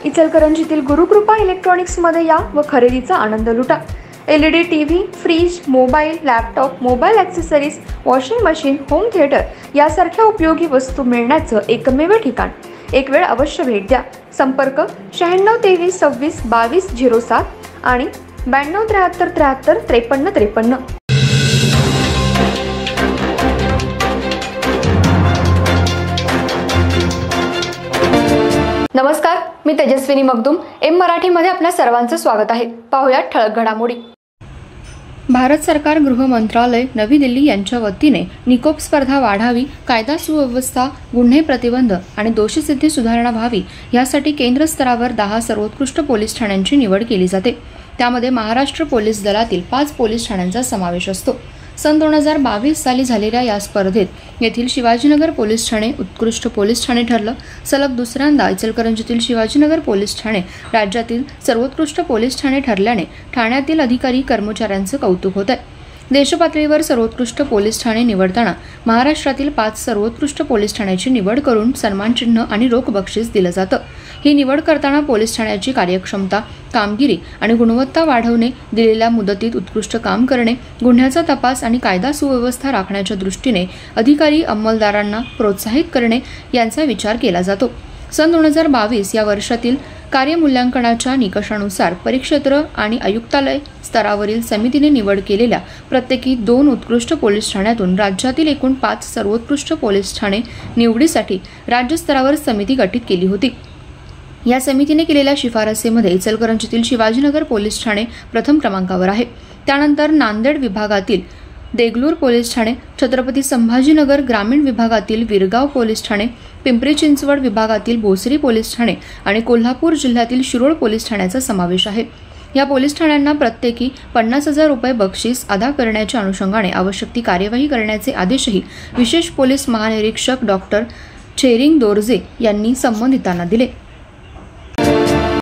इचलकरंजीतील गुरुकृपा इलेक्ट्रॉनिक्समध्ये या व खरेदीचा आनंद लुटा। LED TV, fridge, mobile, laptop, mobile accessories, washing machine, home theatre यासारख्या उपयोगी वस्तू मिळण्याचं एकमेव ठिकाण। एक वेळ अवश्य भेट द्या। संपर्क 96 23 26 22 07 आणि 92 73 73 53 53। नमस्कार, मी तेजस्विनी मगदूम। एम मराठीमध्ये आपल्या सर्वांचं स्वागत आहे। पाहूया ठळक घडामोडी। भारत सरकार गृह मंत्रालय नवी दिल्ली यांच्या वतीने निकोप स्पर्धा वाढावी, कायदा सुव्यवस्था, गुन्हे प्रतिबंध आणि दोषसिद्धी सुधारणा व्हावी यासाठी केंद्र स्तरावर 10 सर्वोत्कृष्ट पोलीस ठाण्यांची निवड केली जाते। त्यामध्ये महाराष्ट्र पोलीस दलातील 5 पोलीस ठाण्यांचा समावेश असतो। सन 2022 साली झालेल्या या स्पर्धेत येथील शिवाजीनगर पोलीस ठाणे उत्कृष्ट पोलीस ठाणे ठरलं। सलग दुसऱ्यांदा इचलकरंजीतील शिवाजीनगर पोलीस ठाणे राज्यातील सर्वोत्कृष्ट पोलीस ठाणे ठरल्याने ठाण्यातील अधिकारी कर्मचाऱ्यांचं कौतुक होत आहे। देशपातळीवर सर्वोत्कृष्ट पोलीस ठाणे निवडताना महाराष्ट्रातील 5 सर्वोत्कृष्ट पोलीस ठाण्याची निवड करून सन्मानचिन्ह आणि रोख बक्षीस दिलं जातं। ही निवड करताना पोलीस ठाण्याची कार्यक्षमता, कामगिरी आणि गुणवत्ता वाढवणे, दिलेल्या मुदतीत उत्कृष्ट काम करणे, गुन्ह्याचा तपास आणि कायदा सुव्यवस्था राखण्याच्या दृष्टीने अधिकारी अंमलदारांना प्रोत्साहित करणे यांचा विचार केला जातो। सन 2022 या वर्षातील कार्यमूल्यांकनाच्या निकषानुसार परिक्षेत्र आणि आयुक्तालय स्तरावरील समितीने निवड केलेल्या प्रत्येकी 2 उत्कृष्ट पोलीस ठाण्यातून राज्यातील एकूण 5 सर्वोत्कृष्ट पोलीस ठाणे निवडीसाठी राज्यस्तरावर समिती गठीत केली होती। या समितीने केलेल्या शिफारसीमध्ये इचलकरंजीतील शिवाजीनगर पोलीस ठाणे प्रथम क्रमांकावर आहे। त्यानंतर नांदेड विभागातील देगलूर पोलीस ठाणे, छत्रपती संभाजीनगर ग्रामीण विभागातील विरगाव पोलीस ठाणे, पिंपरी चिंचवड विभागातील भोसरी पोलीस ठाणे आणि कोल्हापूर जिल्ह्यातील शिरोळ पोलीस ठाण्याचा समावेश आहे। या पोलीस ठाण्यांना प्रत्येकी 50,000 रुपये बक्षीस अदा करण्याच्या अनुषंगाने आवश्यक ती कार्यवाही करण्याचे आदेशही विशेष पोलीस महानिरीक्षक डॉक्टर चेरिंग दोर्जे यांनी संबंधितांना दिले।